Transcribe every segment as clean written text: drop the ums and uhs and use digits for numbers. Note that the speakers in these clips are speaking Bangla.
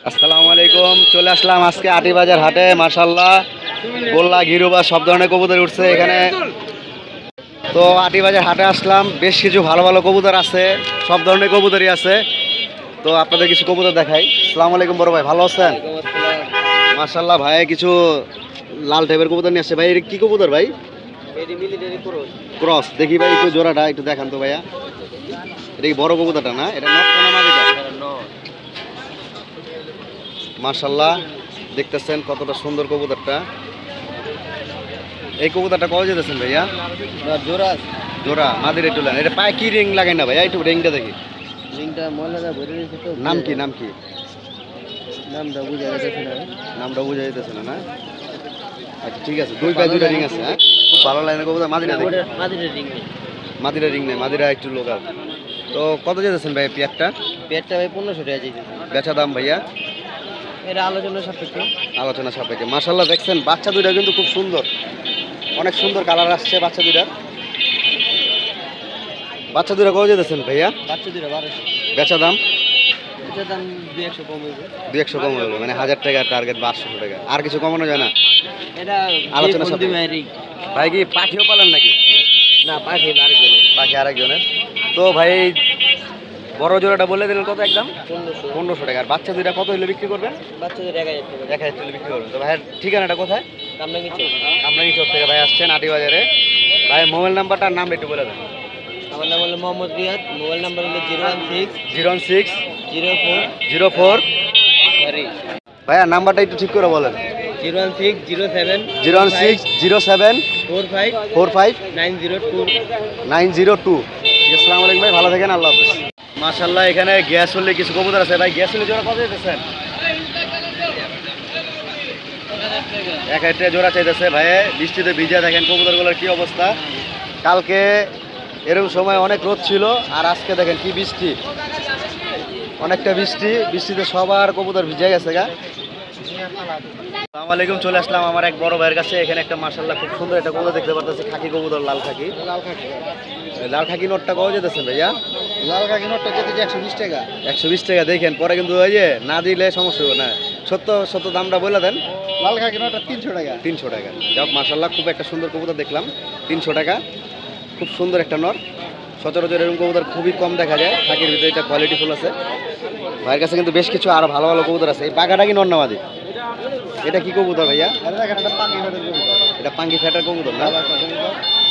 আসসালামু আলাইকুম। চলে আসলাম আজকে আটিবাজার হাটে। মাশাআল্লাহ গোল্লা গিরুবা সব ধরনের কবুতর উঠছে এখানে। তো আটিবাজার হাটে আসলাম, বেশ কিছু ভালো ভালো কবুতর আছে, সব ধরনের কবুতরই আছে। তো আপনাদের কিছু কবুতর দেখাই। আসসালামু আলাইকুম বড় ভাই, ভালো আছেন? মাশাআল্লাহ ভাই কিছু লাল টাইপের কবুতর নিয়ে আসছে ভাই। এটা কি কবুতর ভাই? ক্রস। দেখি ভাই একটু জোড়াটা একটু দেখান তো ভাইয়া। এটা কি বড় কবুতরটা না? এটা নটটা না মাদিটা? মাশাআল্লাহ দেখতেছেন কতটা সুন্দর কবুতরটা। এই কবুতরটা কবে যেতেছেন ভাইয়া? জোড়া জোড়া মাদির একটু লাগান। এটা পায়ে কি রিং লাগাই না ভাইয়া? একটু রিংটা দেখি। রিংটা ময়লাটা ভরে রয়েছে তো। নাম কি নাম কি? নামটা বুঝা যাচ্ছে না। নামটা বোঝা যেতেছে না না? আচ্ছা ঠিক আছে, দুই পায়ে দুইটা রিং আছে। হ্যাঁ খুব ভালো লাগে কবুতর। মাদিরা দেখি। মাদিরা রিং নেই। মাদিরা রিং নেই, মাদিরা একটু লোকাল। তো কত যেতেছেন ভাই পেয়ারটা? পেটটা ভাই 1500 টাকা চাইছে। বেচা দাম ভাইয়া? এটা আলোচনা সাপেক্ষে। আলোচনা সাপেক্ষে। মাশাআল্লাহ দেখছেন বাচ্চা দুইটা কিন্তু খুব সুন্দর, অনেক সুন্দর কালার আসছে বাচ্চা দুইটার। বাচ্চা দুইটা কত যেতেছেন ভাইয়া? বাচ্চা দুটো 1200। বেচা দাম? এটার দাম 200 কম হইবে। 200 কম হলো, মানে 1000 টাকা টার্গেট, 1200 টাকা। আর কিছু কমানো যায় না? এটা আলোচনা যে সাপেক্ষে। ভাই রিং। ভাই কি পাখিও পালেন নাকি? না পাখি আরেকজন। পাখি আরেকজনের। তো ভাই বড় জোড়াটা বলে দিলেন কত? একদম 1500। 1500 টাকা। আর বাচ্চা দুইটা কত হইলে বিক্রি করবেন? বাচ্চা দুটো 1000 টাকা। 1000 হইলে বিক্রি করবেন। তো ভাইয়ের ঠিকানাটা কোথায়? আমরা কিছু। আমরাই চোর থেকে ভাই আসছেন আটিবাজারে। ভাই মোবাইল নাম্বারটা আর নামটা একটু বলে দেন। আমার নাম হলো মোহাম্মদ রিয়াদ। মোবাইল নাম্বার হলো 016 016 04 04 সরি ভাইয়া নাম্বারটা একটু ঠিক করে বলেন। 016 07 016 07 45 45 902। 902। আসসালামু আলাইকুম ভাই, ভালো থাকেন, আল্লাহ হাফেজ। মাশাআল্লাহ এখানে গ্যাস হলে কিছু কবুতর আছে ভাই। গ্যাস হলে জোড়া কত দিতেছেন? 1000 টাকা জোড়া চাইতেছে ভাই। বৃষ্টিতে ভিজা, দেখেন কবুতরগুলোর কি অবস্থা। কালকে এরকম সময় অনেক রোদ ছিল, আর আজকে দেখেন কি বৃষ্টি, অনেকটা বৃষ্টি। বৃষ্টিতে সবার কবুতর ভিজে গেছে গা। আসসালামু আলাইকুম। চলে আসলাম আমার এক বড় ভাইয়ের কাছে। এখানে একটা মাশাআল্লাহ খুব সুন্দর একটা কবুতর দেখতে পারতেছি, খাকি কবুতর, লাল খাকি। লাল খাকি নোটটা কবে যেতেছে ভাইয়া? লাল কাকি নোটটা যেতে 120 টাকা। 120 টাকা। দেখেন পরে কিন্তু ওই যে না দিলে সমস্যা হবে না। সত্য সত্য দামটা বলে দেন। লাল কাকি নোটটা 300 টাকা। 300 টাকা। যাক মাশাআল্লাহ খুব একটা সুন্দর কবুতর দেখলাম। 300 টাকা, খুব সুন্দর একটা নর। সচরাচর এরকম কবুতর খুবই কম দেখা যায়। খাকির ভিতরে এটা কোয়ালিটি ফুল আছে। ভাইয়ের কাছে কিন্তু বেশ কিছু আরো ভালো ভালো কবুতর আছে। এই বাঘাটা কি নর না মাদি? এটা কি কবুতর ভাইয়া? আরে দেখেন এটা পাঙ্গি ফেটে দেবো। এটা পাঙ্গি ফ্যাটার কবুতর না?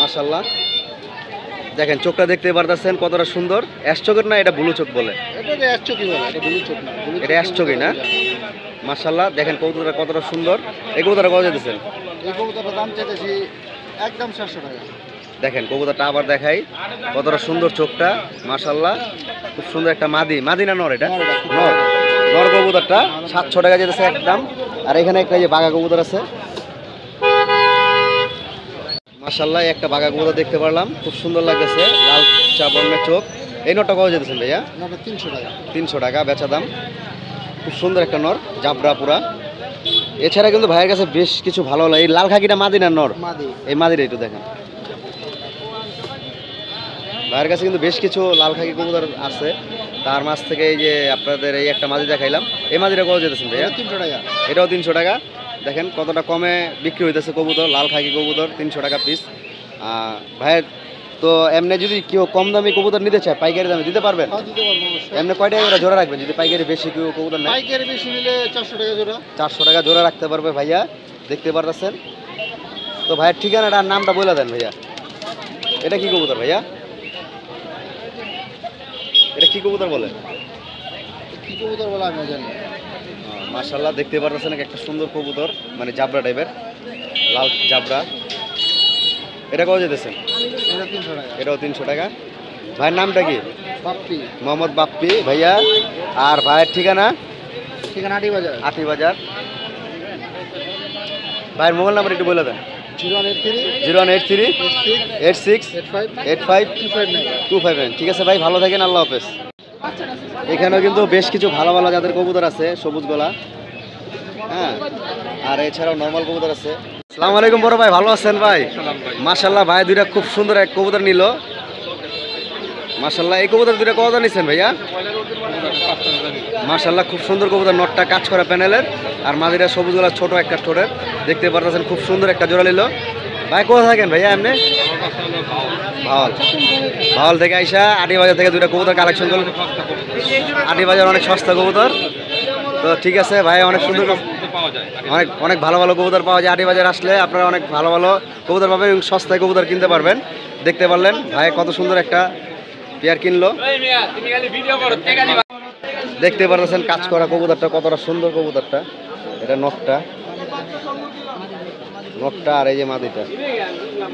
মাশাআল্লাহ দেখেন চোখটা দেখতে পারতেছেন কতটা সুন্দর। অ্যাশ চোখের না, এটা ব্লু চোখ বলে? এটা যে অ্যাশ চোখই বলে, এটা ব্লু চোখ না। এটা অ্যাশ চোখই না? মাশাআল্লাহ দেখেন কবুতরটা কতটা সুন্দর। এই কবুতরটা কত যেতেছেন? এই কবুতরটার দাম চাইতেছি একদম 700 টাকা। দেখেন কবুতরটা আবার দেখাই, কতটা সুন্দর চোখটা। মাশাআল্লাহ খুব সুন্দর একটা মাদি। মাদি না নর? এটা নর। নর কবুতরটা 700 টাকা যেতেছে একদম। আর এখানে একটা যে বাঘা কবুতর আছে। মাশাআল্লাহ একটা বাঘা কবুতর দেখতে পারলাম, খুব সুন্দর লাগতেছে, লাল চা বর্ণের চোখ। এই নরটা কত যেতেছেন ভাইয়া? এটা 300 টাকা। 300 টাকা বেচা দাম। খুব সুন্দর একটা নর, জাবরা পুরা। এছাড়া কিন্তু ভাইয়ের কাছে বেশ কিছু ভালো লাগে। এই লাল খাকিটা মাদি না নর? মাদি। এই মাদিটা একটু দেখেন। ভাইয়ের কাছে কিন্তু বেশ কিছু লাল খাকি কবুতর আছে। তার মাঝ থেকে এই যে আপনাদের এই একটা মাদি দেখাইলাম। এই মাদিটা কত যেতেছেন ভাইয়া? 300 টাকা। এটাও 300 টাকা। দেখেন কতটা কমে বিক্রি হইতেছে কবুতর, লাল খাকি কবুতর 300 টাকা পিস। ভাইয়ের তো এমনি যদি কেউ কম দামি কবুতর নিতে চায় পাইকারি দামে দিতে পারবেন? হ্যাঁ দিতে পারবো অবশ্যই। এমনি কয় টাকা করে জোড়া রাখবেন যদি পাইকারি বেশি কেউ কবুতর নেয়? পাইকারি বেশি নিলে 400 টাকা জোড়া। 400 টাকা জোড়া রাখতে পারবে ভাইয়া, দেখতে পারতেছেন। তো ভাইয়ের ঠিকানাটা আর নামটা বলে দেন ভাইয়া। এটা কি কবুতর ভাইয়া? এটা কি কবুতর বলে? কি কবুতর বলে আমি জানি। মাশাআল্লাহ দেখতে পারতেছেন একটা সুন্দর কবুতর, মানে জাবরা টাইপের, লাল জাবরা। এটা কত যেতেছেন? এটা 300 টাকা। এটাও 300 টাকা। ভাইয়ের নামটা কি? বাপ্পি। মোহাম্মদ বাপ্পি ভাইয়া। আর ভাইয়ের ঠিকানা? ঠিকানা আটিবাজার। আটিবাজার। ভাইয়ের মোবাইল নাম্বার একটু বলে দেন। 083 083 86 85 85 259। 259। ঠিক আছে ভাই, ভালো থাকেন, আল্লাহ হাফেজ। এখানেও কিন্তু বেশ কিছু ভালো ভালো জাতের কবুতর আছে, সবুজ গলা। হ্যাঁ, আর এছাড়াও নর্মাল কবুতর আছে। আসসালামু আলাইকুম বড় ভাই, ভালো আছেন ভাই? মাশাআল্লাহ ভাই দুইটা খুব সুন্দর এক কবুতর নিল। মাশাআল্লাহ এই কবুতর দুইটা কত নিছেন ভাইয়া? মাশাআল্লাহ খুব সুন্দর কবুতর, নটটা কাজ করা প্যানেলের আর মাদিরা সবুজ গলার ছোট একটা ঠোঁটের, দেখতে পারতেছেন খুব সুন্দর একটা জোড়া নিল। ভাই কোথায় থাকেন ভাইয়া এমনি? ভাওয়াল, ভাওয়াল থেকে আইসা আটি বাজার থেকে দুইটা কবুতর কালেকশন করলেন। আটি বাজার অনেক সস্তা কবুতর, তো ঠিক আছে ভাই, অনেক সুন্দর অনেক অনেক ভালো ভালো কবুতর পাওয়া যায়। আটি বাজার আসলে আপনারা অনেক ভালো ভালো কবুতর পাবেন এবং সস্তায় কবুতর কিনতে পারবেন। দেখতে পারলেন ভাই কত সুন্দর একটা পেয়ার কিনলো। দেখতে পারতেছেন কাজ করা কবুতরটা কতটা সুন্দর কবুতরটা, এটা নটটা, নটটা আর এই যে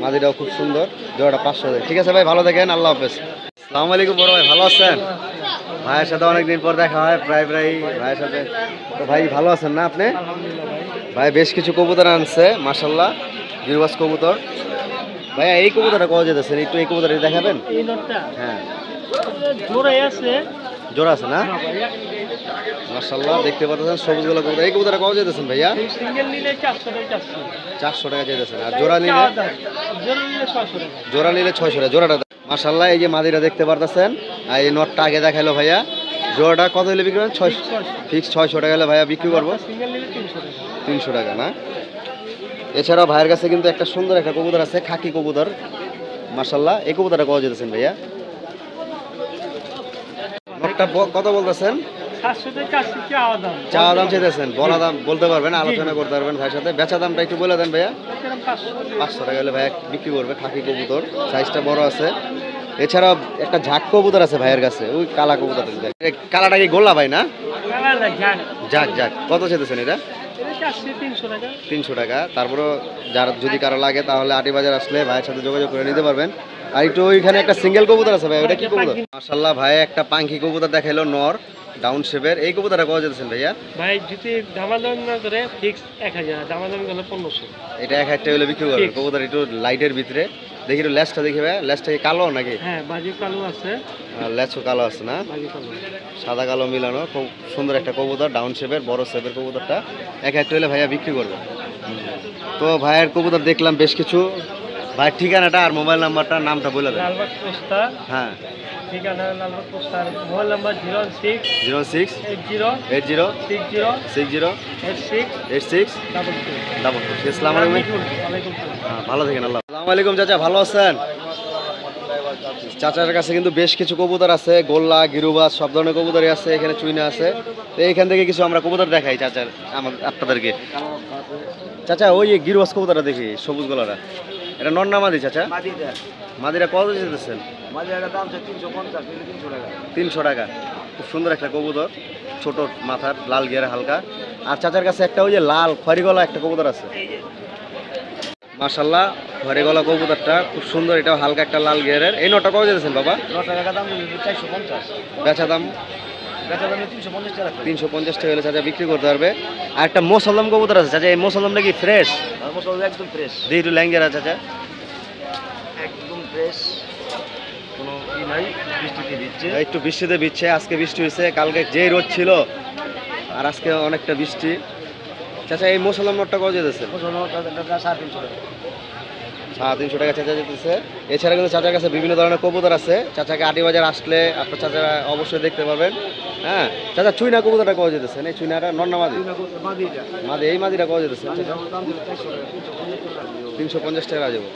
মাদিটাও খুব সুন্দর, জোড়াটা 500 টাকা। ঠিক আছে ভাই, ভালো থাকেন, আল্লাহ হাফেজ। আসসালামু আলাইকুম বড় ভাই, ভালো আছেন? ভাইয়ের সাথে অনেকদিন পর দেখা হয়, প্রায় ভাইয়ের সাথে। তো ভাই ভালো আছেন না আপনি? ভাই বেশ কিছু কবুতর আনছে মাশাল্লাহ, গিরবাস কবুতর। ভাইয়া এই কবুতরটা কত যেতেছেন, একটু এই কবুতরটা দেখাবেন? হ্যাঁ জোড়া আছে না মাশাল্লাহ, দেখতে পাচ্ছেন সবুজ গুলো কবুতর। এই কবুতরটা কত যেতেছেন ভাইয়া? 400 টাকা যেতেছেন, আর জোড়া নিলে 600 টাকা জোড়াটা। মাশাল্লাহ এই যে মাদিরা দেখতে পারতেছেন, আর এই নটটা আগে দেখাইলো ভাইয়া। জোড়াটা কত হলে বিক্রি করেন? 600 ফিক্স 600 টাকা হলে ভাইয়া বিক্রি করবো। 300 টাকা না। এছাড়াও ভাইয়ের কাছে কিন্তু একটা সুন্দর একটা কবুতর আছে, খাকি কবুতর মাশাল্লাহ। এই কবুতরটা কত যেতেছেন ভাইয়া? নটটা কত বলতেছেন? চাওয়া দাম চাইতেছেন, বলা দাম বলতে পারবেন, আলোচনা করতে পারবেন ভাইয়ের সাথে। বেচা দামটা একটু বলে দেন ভাইয়া। 500 টাকা হলে ভাইয়া বিক্রি করবে, খাকি কবুতর, সাইজটা বড় আছে। এছাড়াও একটা ঝাক কবুতর আছে ভাইয়ের কাছে, ওই কালা কবুতর। কালাটা কি গোল্লা ভাই না? ঝাক ঝাক কত চাইতেছেন এটা? 300 টাকা। তারপরও যার যদি কারো লাগে তাহলে আটি বাজার আসলে ভাইয়ের সাথে যোগাযোগ করে নিতে পারবেন। আর একটু ওইখানে একটা সিঙ্গেল কবুতর আছে ভাই, ওটা কি কবুতর? মাশাআল্লাহ ভাই একটা পাঙ্খি কবুতর দেখাইলো, নর, ডাউন শেপের। এই কবুতরটা কত যেতেছেন ভাইয়া? ভাই যদি দামাদাম না করে ফিক্স 1000, দামাদাম গেলে 1500। এটা 1000 টাকা হলে বিক্রি করবেন। কবুতর একটু লাইটের ভিতরে, দেখি একটু লেজটা দেখি ভাই। লেজটা কি কালো নাকি? হ্যাঁ বাজি কালো আছে, লেজও কালো আছে না, বাজি কালো, সাদা কালো মিলানো, খুব সুন্দর একটা কবুতর, ডাউন শেপের, বড় শেপের কবুতরটা 1000 টাকা হলে ভাইয়া বিক্রি করবে। তো ভাইয়ের কবুতর দেখলাম বেশ কিছু। ভাইয়ের ঠিকানাটা আর মোবাইল নাম্বারটা, নামটা বলে দেন। লালবাগ পোস্তা, হ্যাঁ ঠিকানা লালবাগ পোস্তা, মোবাইল নাম্বার 06 06 80 80 60 60 86 86 ডাবল 4। আসসালামু আলাইকুম। ওয়ালাইকুম সালাম। হ্যাঁ ভালো থাকেন, আল্লাহ। আসসালামু আলাইকুম চাচা, ভালো আছেন? চাচার কাছে কিন্তু বেশ কিছু কবুতর আছে, গোল্লা, গিরুবাস, সব ধরনের কবুতরই আছে। এখানে চুইনা আছে। তো এইখান থেকে কিছু আমরা কবুতর দেখাই চাচার আপনাদেরকে। চাচা ওই গিরুবাস কবুতরটা দেখি, সবুজ গলাটা, এটা নর না মাদি চাচা? মাদিরা কত যেতেছেন? 300 টাকা। খুব সুন্দর একটা কবুতর, ছোট মাথার, লাল গিয়ারে হালকা। আর চাচার কাছে একটা ওই যে লাল খয়রি গলা একটা কবুতর আছে মাশাল্লাহ, খয়রি গলা কবুতরটা খুব সুন্দর, এটাও হালকা একটা লাল গিয়ারের। এই নটা কত যেতেছেন বাবা? 450। বেচা দাম 350 টাকা হলে চাচা বিক্রি করতে পারবে। আর একটা মোসাল্লাম কবুতর আছে চাচা, এই মোসাল্লামটা কি ফ্রেশ? একদম ফ্রেশ, দেখি একটু ল্যাঙ্গেরা চাচা। একদম ফ্রেশ, কোনো ই নাই, বৃষ্টিতে দিচ্ছে। একটু বৃষ্টিতে বিচ্ছে, আজকে বৃষ্টি হয়েছে, কালকে যেই রোদ ছিল আর আজকে অনেকটা বৃষ্টি। চাচা এই মোসাল্লাম নটটা কত যেতেছে? 350 টাকা চাচা যেতেছে। এছাড়া কিন্তু চাচার কাছে বিভিন্ন ধরনের কবুতর আছে। চাচাকে আটি বাজার আসলে আপনার চাচা অবশ্যই দেখতে পাবেন। হ্যাঁ চাচা চুইনা কবুতরটা কত যেতেছে? এই চুইনাটা নর না মাদি? মাদি। এই মাদিটা কত যেতেছে? 350 টাকা যাবো।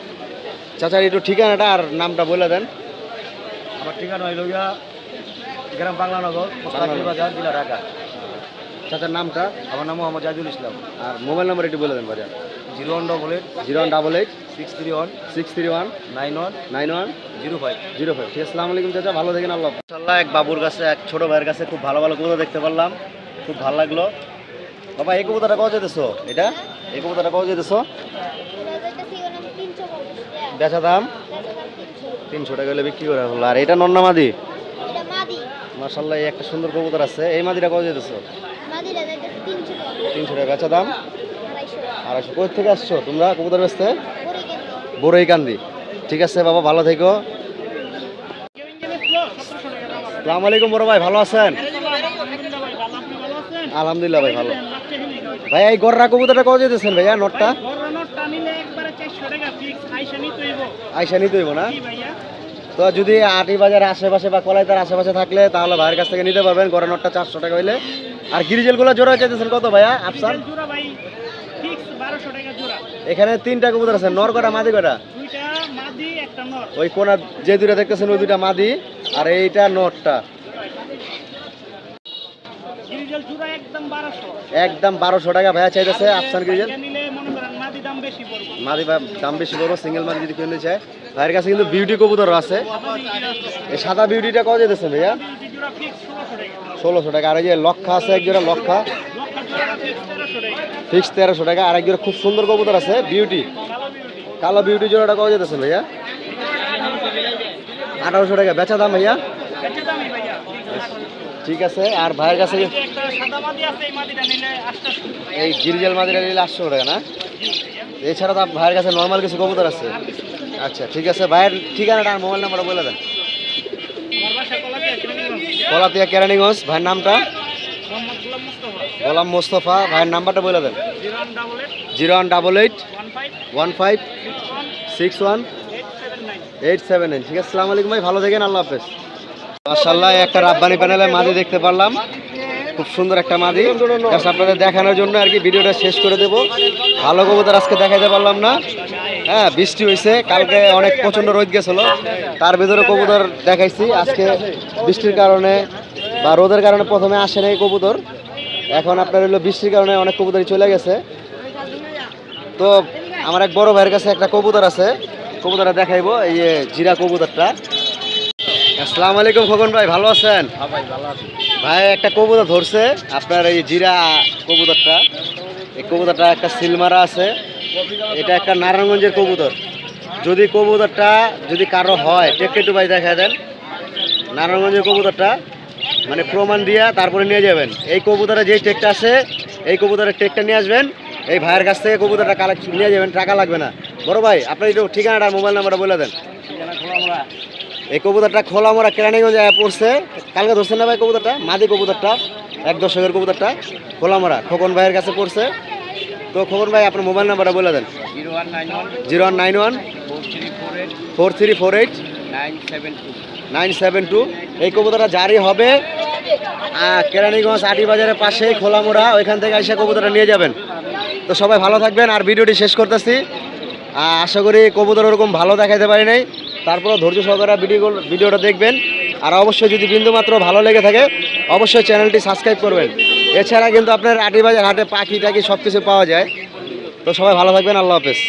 চাচার একটু ঠিকানাটা আর নামটা বলে দেন। আমার ঠিকানা হইল গিয়া গ্রাম বাংলানগর, বাজার, জেলা ঢাকা। চাচার নামটা? আমার নাম মোহাম্মদ জাহিদুল ইসলাম। আর মোবাইল নাম্বার একটু বলে দেন বাজার। 0188 0188 631 631 91 91 05। 05। ঠিক আছে, আসসালামু আলাইকুম চাচা, ভালো থাকেন, আল্লাহ। মাশাআল্লাহ এক বাবুর কাছে, এক ছোট ভাইয়ের কাছে খুব ভালো ভালো কবুতর দেখতে পারলাম, খুব ভালো লাগলো। বাবা এই কবুতরটা কত যেতেছো? এটা এই কবুতরটা কত যেতেছো? বেচা দাম 300 টাকা হলে বিক্রি করে হলো। আর এটা নর না মাদি? মাশাআল্লাহ এই একটা সুন্দর কবুতর আছে। এই মাদিটা কত যেতেছো? 300 টাকা। বেচা দাম 250। কোথা থেকে আসছো তোমরা কবুতর বেচতে? বড়ইকান্দি। ঠিক আছে বাবা, ভালো থেকো। আসসালামু আলাইকুম বড় ভাই, ভালো আছেন? আলহামদুলিল্লাহ ভাই ভালো। ভাই এই গররা কবুতরটা কত যেতেছেন ভাইয়া নটটা? বড় নটটা নিলে একবারে 400 টাকা ফিক্স, আইসা নিতে হইব। আইসা নিতে হইব না? তো যদি আটি বাজার আশেপাশে বা কলাইতার আশেপাশে থাকলে তাহলে ভাইয়ের কাছ থেকে নিতে পারবেন। গড়া নটটা 400 টাকা হইলে। আর গিরিজেলগুলো জোড়া চাইতেছেন কত ভাইয়া আফসান? জোড়া ভাই ফিক্স 1200 টাকা জোড়া। এখানে 3টা কবুতর আছে, নর কটা মাদি কটা? দুইটা মাদি একটা নর। ওই কোনা যে দুইটা দেখতেছেন ওই দুইটা মাদি আর এইটা নটটা। গিরিজেল জোড়া একদম 1200। একদম 1200 টাকা ভাইয়া চাইতেছে আফসান গিরিজেল। এটা নিলে মনে করেন মাদি দাম বেশি পড়বে। মাদি বা দাম বেশি বড়, সিঙ্গেল মাদি যদি কিনতে চায় ভাইয়ের কাছে কিন্তু বিউটি কবুতরও আছে। এই সাদা বিউটিটা কত যেতেছে ভাইয়া? এই জোড়া ফিক্স 1600 টাকা। 1600 টাকা। আর এই যে লক্ষা আছে এক জোড়া, লক্ষা লক্ষা জোড়া ফিক্স 1300 টাকা। ফিক্স 1300 টাকা। আর এক জোড়া খুব সুন্দর কবুতর আছে বিউটি, কালো বিউটি কালো বিউটি জোড়াটা কত যেতেছে ভাইয়া? 1800 টাকা বেচা দাম ভাইয়া। কত দামি ভাইয়া? ঠিক আছে। আর ভাইয়ের কাছে এই যে একটা সাদা মাদি আছে, এই মাদিটা নিলে 800। এই গিরিজেল মাদিটা নিলে 800 টাকা না? এছাড়া তো ভাইয়ের কাছে নর্মাল কিছু কবুতর আছে। আচ্ছা ঠিক আছে। ভাইয়ের ঠিকানাটা আর মোবাইল নাম্বারটা বলে দেন। আমার বাসা কলাতিয়া কিনে কলাতিয়া কেরানীগঞ্জ। ভাইয়ের নামটা? মোহাম্মদ গোলাম মুস্তাফা। গোলাম মোস্তফা। ভাইয়ের নাম্বারটা বলে দেন। 0188 0188 15 15 61 879। ঠিক আছে, আসসালামু আলাইকুম ভাই, ভালো থাকেন, আল্লাহ হাফেজ। মাশাআল্লাহ একটা রাব্বানি প্যানেলে মাদি দেখতে পারলাম, খুব সুন্দর একটা মাদি। জাস্ট আপনাদের দেখানোর জন্য আর কি ভিডিওটা শেষ করে দেব। ভালো কবুতর আজকে দেখাতে পারলাম না, হ্যাঁ বৃষ্টি হয়েছে, কালকে অনেক প্রচণ্ড রোদ গেছিল, তার ভিতরে কবুতর দেখাইছি। আজকে বৃষ্টির কারণে বা রোদের কারণে প্রথমে আসে নাই কবুতর, এখন আপনার হলো বৃষ্টির কারণে অনেক কবুতরই চলে গেছে। তো আমার এক বড় ভাইয়ের কাছে একটা কবুতর আছে, কবুতরটা দেখাইবো। এই যে জিরা কবুতরটা। আসসালামু আলাইকুম খোকন ভাই, ভালো আছেন? ভাই একটা কবুতর ধরছে আপনার, এই জিরা কবুতরটা। এই কবুতরটা একটা সিলমারা আছে, এটা একটা নারায়ণগঞ্জের কবুতর। যদি কবুতরটা যদি কারো হয় টেককে একটু ভাই দেখা দেন। নারায়ণগঞ্জের কবুতরটা মানে প্রমাণ দিয়া তারপরে নিয়ে যাবেন। এই কবুতরে যেই টেকটা আছে এই কবুতরের টেকটা নিয়ে আসবেন, এই ভাইয়ের কাছ থেকে কবুতরটা কালেক্ট নিয়ে যাবেন, টাকা লাগবে না। বড় ভাই আপনার একটু ঠিকানাটা আর মোবাইল নাম্বারটা বলে দেন। এই কবুতরটা খোলামোড়া কেরানীগঞ্জ পড়ছে, কালকে ধরছেন না ভাই কবুতরটা? মাদি কবুতরটা 1 দশকের কবুতরটা খোলামোড়া খোকন ভাইয়ের কাছে পড়ছে। তো খোকন ভাই আপনার মোবাইল নাম্বারটা বলে দেন। 0191 4348 972। এই কবুতরটা জারি হবে কেরানীগঞ্জ আটি বাজারের পাশে খোলামোড়া, ওইখান থেকে এসে কবুতরটা নিয়ে যাবেন। তো সবাই ভালো থাকবেন, আর ভিডিওটি শেষ করতেছি। আশা করি কবুতর ওরকম ভালো দেখাইতে পারি নাই, তারপরেও ধৈর্য সহকারে ভিডিওটা দেখবেন। আর অবশ্যই যদি বিন্দুমাত্র ভালো লেগে থাকে অবশ্যই চ্যানেলটি সাবস্ক্রাইব করবেন। এছাড়া কিন্তু আপনার আটি বাজার হাটে পাখি টাকি সব কিছু পাওয়া যায়। তো সবাই ভালো থাকবেন, আল্লাহ হাফেজ।